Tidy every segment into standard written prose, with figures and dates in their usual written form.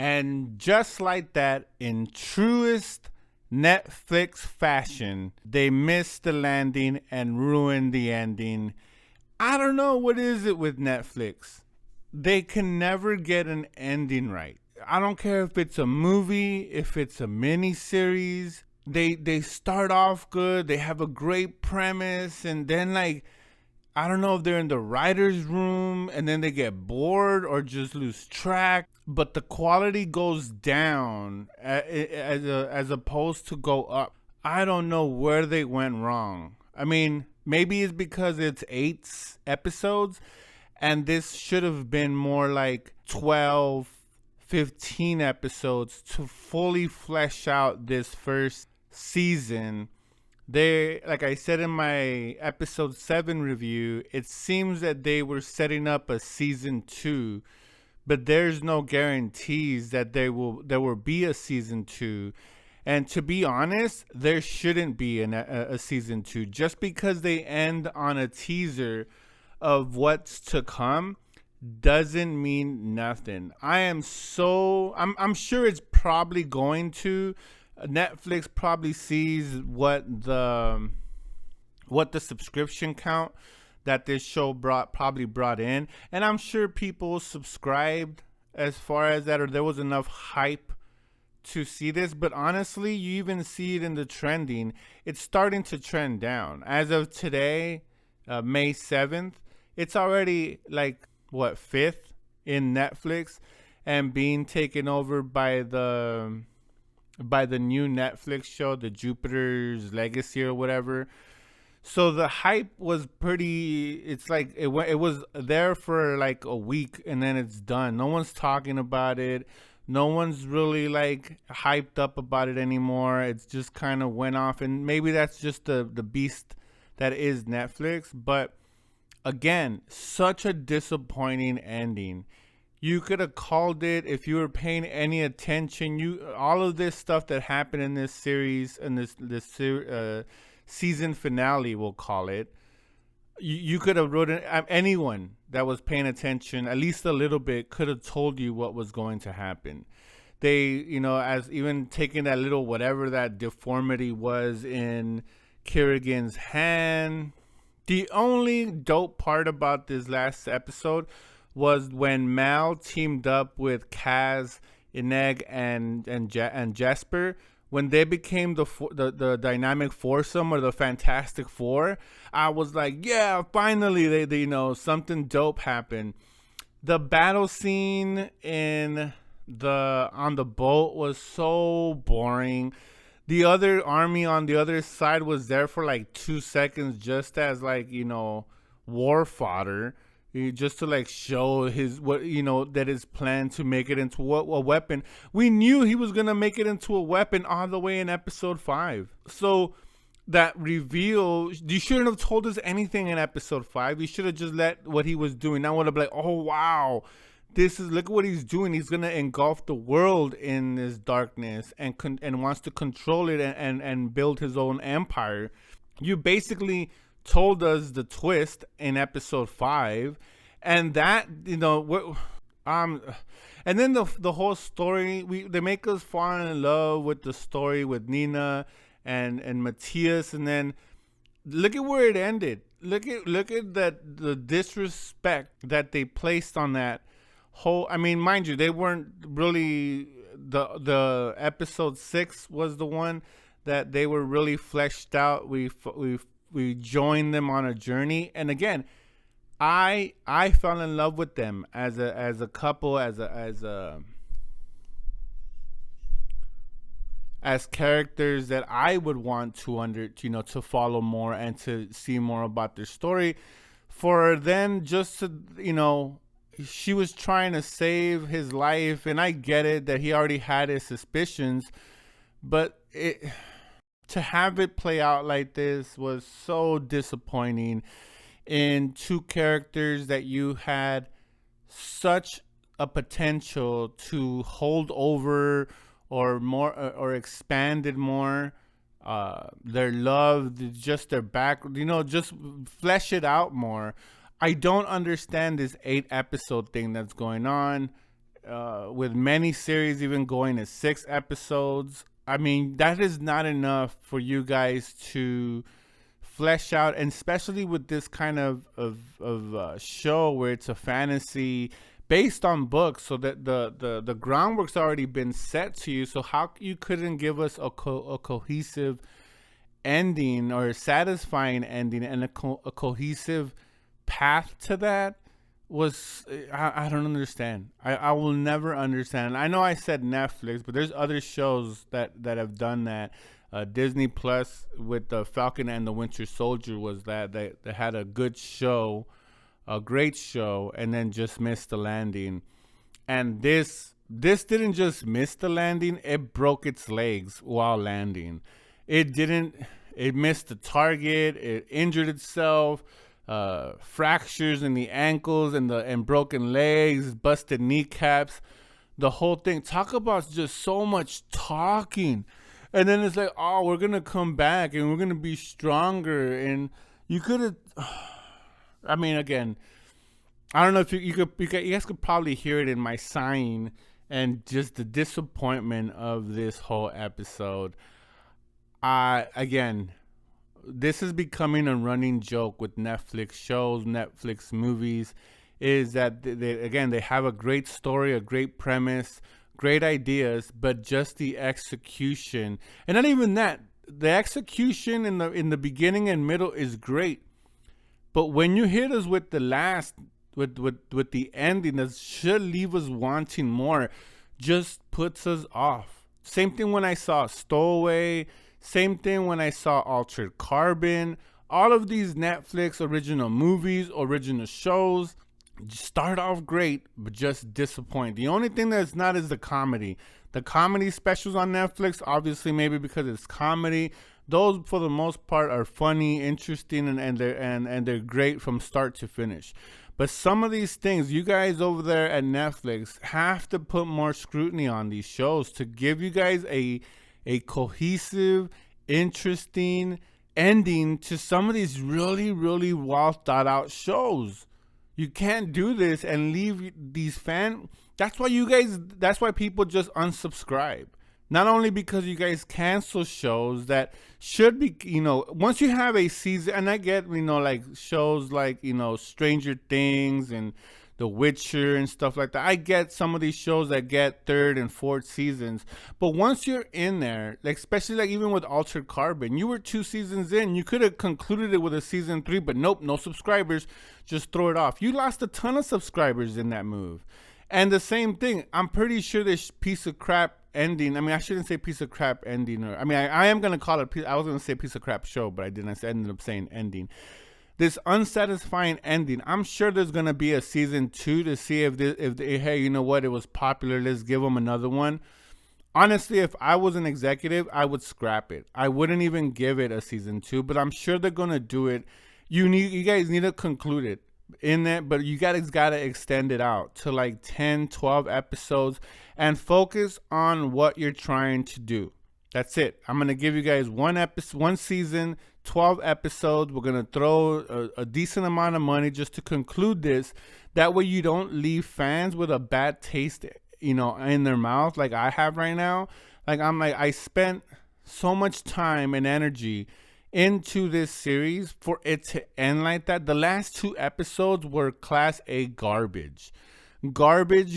And just like that, in truest Netflix fashion, they missed the landing and ruined the ending. I don't know what is it with Netflix. They can never get an ending right. I don't care if it's a movie, if it's a mini series. They start off good, they have a great premise, and then like I don't know if they're in the writer's room and then they get bored or just lose track, but the quality goes down as opposed to go up. I don't know where they went wrong. I mean, maybe it's because it's 8 episodes and this should have been more like 12, 15 episodes to fully flesh out this first season. They, like I said in my episode 7 review, it seems that they were setting up a season 2, but there's no guarantees that there will be a season 2. And to be honest, there shouldn't be a season 2. Just because they end on a teaser of what's to come doesn't mean nothing. I'm sure it's probably going to. Netflix probably sees what the subscription count that this show probably brought in, and I'm sure people subscribed as far as that, or there was enough hype to see this. But honestly, you even see it in the trending. It's starting to trend down as of today, May 7th. It's already like what, 5th in Netflix, and being taken over by the new Netflix show, the Jupiter's Legacy or whatever. So the hype was pretty. It's like it was there for like a week and then it's done. No one's talking about it. No one's really like hyped up about it anymore. It's just kind of went off, and maybe that's just the beast that is Netflix. But again, such a disappointing ending. You could have called it if you were paying any attention. All of this stuff that happened in this series and this season finale, we'll call it. You could have written, anyone that was paying attention at least a little bit could have told you what was going to happen. They, as even taking that little whatever that deformity was in Kerrigan's hand. The only dope part about this last episode was when Mal teamed up with Kaz, Ineg, and Jesper. When they became the dynamic foursome or the Fantastic Four, I was like, yeah, finally they something dope happened. The battle scene on the boat was so boring. The other army on the other side was there for like 2 seconds, just as war fodder. Just to like show that his plan to make it into a weapon. We knew he was gonna make it into a weapon all the way in episode 5. So that reveal, you shouldn't have told us anything in episode 5. You should have just let what he was doing. I would have been like, oh wow, look at what he's doing. He's gonna engulf the world in this darkness and wants to control it and build his own empire. You basically told us the twist in episode 5, and that and then the whole story, they make us fall in love with the story with Nina and Matthias, and then look at where it ended. Look at that, the disrespect that they placed on that whole. I mean, mind you, they weren't really the episode 6 was the one that they were really fleshed out. We joined them on a journey, and again, I fell in love with them as a couple, as characters that I would want to follow more and to see more about their story. For then just to she was trying to save his life, and I get it that he already had his suspicions, but to have it play out like this was so disappointing in two characters that you had such a potential to hold over or more or expanded more their love, just their back, just flesh it out more. I don't understand this 8 episode thing that's going on. with many series even going to 6 episodes. I mean, that is not enough for you guys to flesh out, and especially with this kind of show where it's a fantasy based on books, so that the groundwork's already been set to you. So how you couldn't give us a cohesive ending or a satisfying ending and a cohesive path to that was I don't understand. I will never understand. I know I said Netflix, but there's other shows that have done that. Disney Plus with the Falcon and the Winter Soldier was that they had a good show, a great show, and then just missed the landing. And this didn't just miss the landing; it broke its legs while landing. It didn't. It missed the target. It injured itself. Fractures in the ankles and broken legs, busted kneecaps, the whole thing. Talk about just so much talking. And then it's like, oh, we're going to come back and we're going to be stronger. And you could have, I mean, again, I don't know if you guys could probably hear it in my sighing and just the disappointment of this whole episode. Again, this is becoming a running joke with Netflix shows, Netflix movies, is that they have a great story, a great premise, great ideas, but just the execution, and not even that. The execution in the beginning and middle is great, but when you hit us with the last, with the ending that should leave us wanting more, just puts us off. Same thing when I saw Stowaway. Same thing when I saw Altered Carbon. All of these Netflix original movies, original shows, start off great, but just disappoint. The only thing that's not is the comedy. The comedy specials on Netflix, obviously maybe because it's comedy, those for the most part are funny, interesting, and they're great from start to finish. But some of these things, you guys over there at Netflix have to put more scrutiny on these shows to give you guys a cohesive, interesting ending to some of these really, really well thought out shows. You can't do this and leave these that's why people just unsubscribe. Not only because you guys cancel shows that should be, once you have a season, and I get, like shows like, Stranger Things and The Witcher and stuff like that. I get some of these shows that get 3rd and 4th seasons. But once you're in there, like especially like even with Altered Carbon, you were 2 seasons in. You could have concluded it with a season 3, but nope, no subscribers. Just throw it off. You lost a ton of subscribers in that move. And the same thing, I'm pretty sure this piece of crap ending, I mean, I shouldn't say piece of crap ending. I am going to call it, I was going to say piece of crap show, but I didn't. I ended up saying ending. This unsatisfying ending. I'm sure there's gonna be a season 2 to see if hey, you know what? It was popular. Let's give them another one. Honestly, if I was an executive, I would scrap it. I wouldn't even give it a season 2. But I'm sure they're gonna do it. You guys need to conclude it in that, but you guys gotta extend it out to like 10, 12 episodes and focus on what you're trying to do. That's it. I'm gonna give you guys one season, 12 episodes. We're going to throw a decent amount of money just to conclude this. That way you don't leave fans with a bad taste, in their mouth like I have right now. Like I spent so much time and energy into this series for it to end like that. The last 2 episodes were class A garbage. Garbage.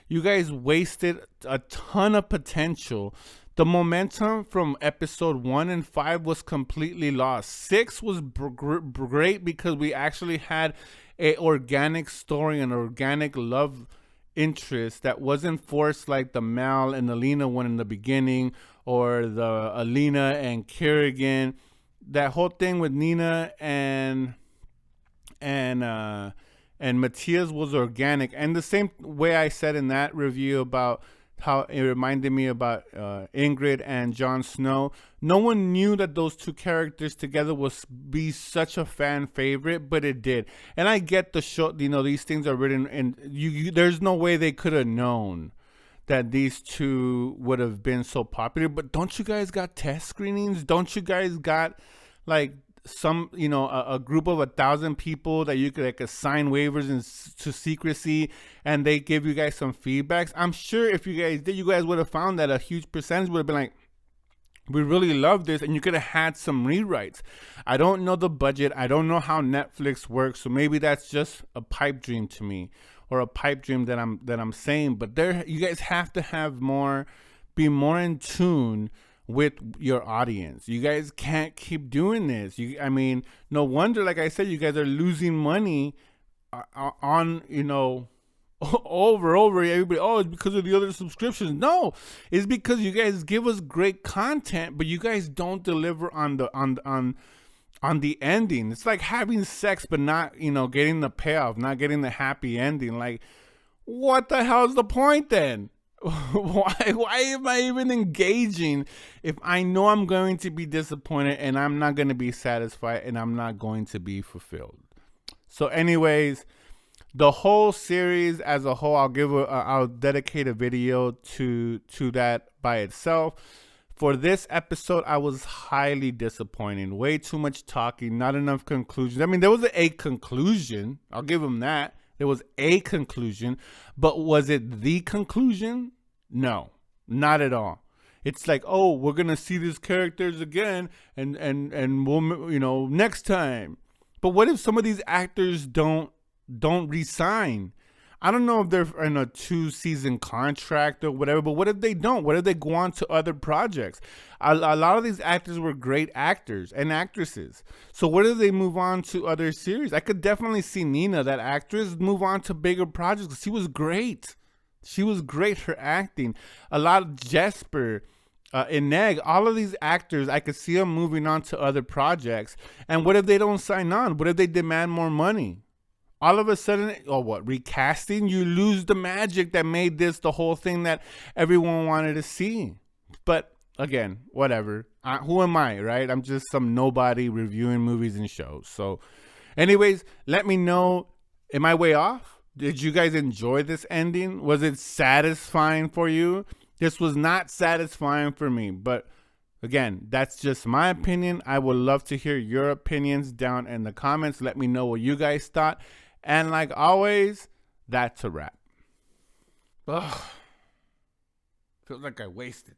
You guys wasted a ton of potential. The momentum from episode 1 and 5 was completely lost. 6 was great because we actually had a organic story, an organic love interest that wasn't forced like the Mal and Alina one in the beginning, or the Alina and Kerrigan. That whole thing with Nina and Matthias was organic. And the same way I said in that review about how it reminded me about Ingrid and Jon Snow. No one knew that those 2 characters together was be such a fan favorite, but it did. And I get the show, these things are written, and there's no way they could have known that these 2 would have been so popular. But don't you guys got test screenings? Don't you guys got like some, a group of 1,000 people that you could like assign waivers to secrecy, and they give you guys some feedbacks. I'm sure if you guys did, you guys would have found that a huge percentage would have been like, we really love this, and you could have had some rewrites. I don't know the budget. I don't know how Netflix works, so maybe that's just a pipe dream to me, or a pipe dream that I'm saying. But you guys have to have be more in tune with your audience. You guys can't keep doing this. I mean, no wonder, like I said, you guys are losing money on, over everybody. Oh, it's because of the other subscriptions. No, it's because you guys give us great content, but you guys don't deliver on the ending. It's like having sex, but not, getting the payoff, not getting the happy ending. Like, what the hell is the point then? Why am I even engaging if I know I'm going to be disappointed, and I'm not going to be satisfied, and I'm not going to be fulfilled? So anyways, the whole series as a whole, I'll dedicate a video to that by itself. For this episode, I was highly disappointed. Way too much talking, not enough conclusions. I mean, there was a conclusion. I'll give them that. There was a conclusion, but was it the conclusion? No, not at all. It's like, oh, we're gonna see these characters again, and we'll, next time. But what if some of these actors don't resign? I don't know if they're in a 2-season contract or whatever, but what if they don't? What if they go on to other projects? A lot of these actors were great actors and actresses. So what if they move on to other series? I could definitely see Nina, that actress, move on to bigger projects. She was great. She was great, her acting. A lot of Jesper, Ineg, all of these actors, I could see them moving on to other projects. And what if they don't sign on? What if they demand more money? All of a sudden, recasting? You lose the magic that made this the whole thing that everyone wanted to see. But again, whatever. Who am I, right? I'm just some nobody reviewing movies and shows. So anyways, let me know, am I way off? Did you guys enjoy this ending? Was it satisfying for you? This was not satisfying for me, but again, that's just my opinion. I would love to hear your opinions down in the comments. Let me know what you guys thought. And like always, that's a wrap. Ugh. Feels like I wasted.